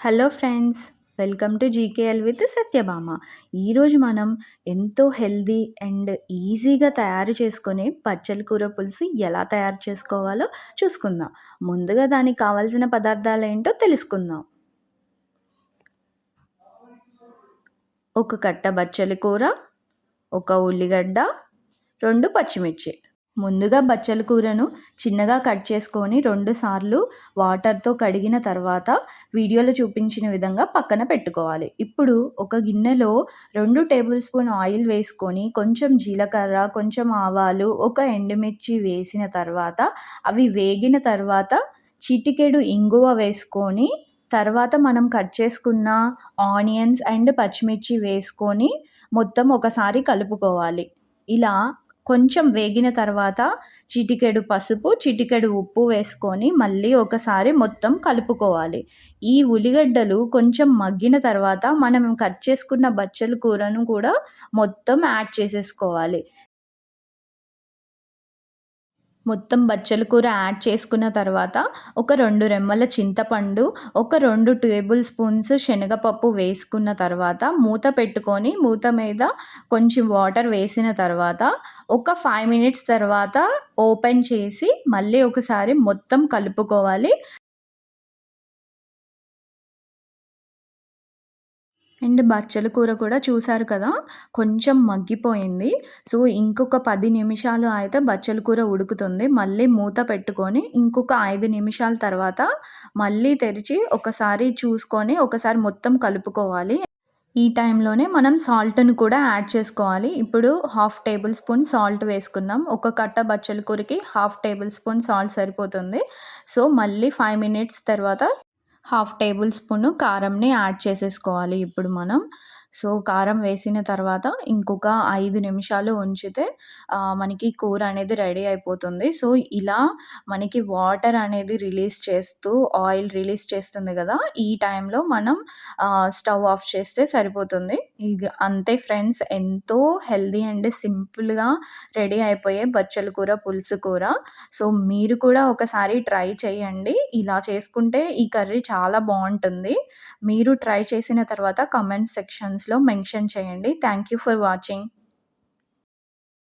Hello friends, welcome to G K L with Satyabhama. ఈరోజు మనం ఎంతో హెల్దీ అండ్ ఈజీగా తయారు చేసుకునే బచ్చల కూర పులుసు ఎలా తయారు చేసుకోవాలో చూసుకుందాం. ముందుగా దానికి కావాల్సిన పదార్థాలు ఏంటో తెలుసుకుందాం. ఒక కట్ట బచ్చల కూర, ఒక ఉల్లిగడ్డ, 2 పచ్చిమిర్చి. ముందుగా బచ్చల కూరను చిన్నగా కట్ చేసుకొని 2 సార్లు వాటర్తో కడిగిన తర్వాత వీడియోలో చూపించిన విధంగా పక్కన పెట్టుకోవాలి. ఇప్పుడు ఒక గిన్నెలో 2 టేబుల్ స్పూన్ ఆయిల్ వేసుకొని కొంచెం జీలకర్ర, కొంచెం ఆవాలు, ఒక ఎండుమిర్చి వేసిన తర్వాత అవి వేగిన తర్వాత చిటికెడు ఇంగువ వేసుకొని తర్వాత మనం కట్ చేసుకున్న ఆనియన్స్ అండ్ పచ్చిమిర్చి వేసుకొని మొత్తం ఒకసారి కలుపుకోవాలి. ఇలా కొంచెం వేగిన తర్వాత చిటికెడు పసుపు, చిటికెడు ఉప్పు వేసుకొని మళ్ళీ ఒకసారి మొత్తం కలుపుకోవాలి. ఈ ఉల్లిగడ్డలు కొంచెం మగ్గిన తర్వాత మనం కట్ చేసుకున్న బచ్చల కూరను కూడా మొత్తం యాడ్ చేసేసుకోవాలి. మొత్తం బచ్చల కూర యాడ్ చేసుకున్న తర్వాత ఒక 2 రెమ్మల చింతపండు, ఒక 2 టేబుల్ స్పూన్స్ శనగపప్పు వేసుకున్న తర్వాత మూత పెట్టుకొని మూత మీద కొంచెం వాటర్ వేసిన తర్వాత ఒక 5 మినిట్స్ తర్వాత ఓపెన్ చేసి మళ్ళీ ఒకసారి మొత్తం కలుపుకోవాలి. అండ్ బచ్చల కూర కూడా చూసారు కదా, కొంచెం మగ్గిపోయింది. సో ఇంకొక 10 నిమిషాలు అయితే బచ్చల కూర ఉడుకుతుంది. మళ్ళీ మూత పెట్టుకొని ఇంకొక 5 నిమిషాల తర్వాత మళ్ళీ తెరిచి ఒకసారి చూసుకొని ఒకసారి మొత్తం కలుపుకోవాలి. ఈ టైంలోనే మనం సాల్ట్‌ని కూడా యాడ్ చేసుకోవాలి. ఇప్పుడు హాఫ్ టేబుల్ స్పూన్ సాల్ట్ వేసుకున్నాం. ఒక కట్ట బచ్చల కూరకి హాఫ్ టేబుల్ స్పూన్ సాల్ట్ సరిపోతుంది. సో మళ్ళీ 5 మినిట్స్ తర్వాత హాఫ్ టేబుల్ స్పూను కారంని యాడ్ చేసేసుకోవాలి ఇప్పుడు మనం. సో కారం వేసిన తర్వాత ఇంకొక 5 నిమిషాలు ఉంచితే మనకి కూర అనేది రెడీ అయిపోతుంది. సో ఇలా మనకి వాటర్ అనేది రిలీజ్ చేస్తూ ఆయిల్ రిలీజ్ చేస్తుంది కదా, ఈ టైంలో మనం స్టవ్ ఆఫ్ చేస్తే సరిపోతుంది. అంతే ఫ్రెండ్స్, ఎంతో హెల్దీ అండ్ సింపుల్గా రెడీ అయిపోయే బచ్చల కూర పులుసు కూర. సో మీరు కూడా ఒకసారి ట్రై చేయండి. ఇలా చేసుకుంటే ఈ కర్రీ చాలా బాగుంటుంది. మీరు ట్రై చేసిన తర్వాత కామెంట్ సెక్షన్స్లో మెన్షన్ చేయండి. Thank you for watching.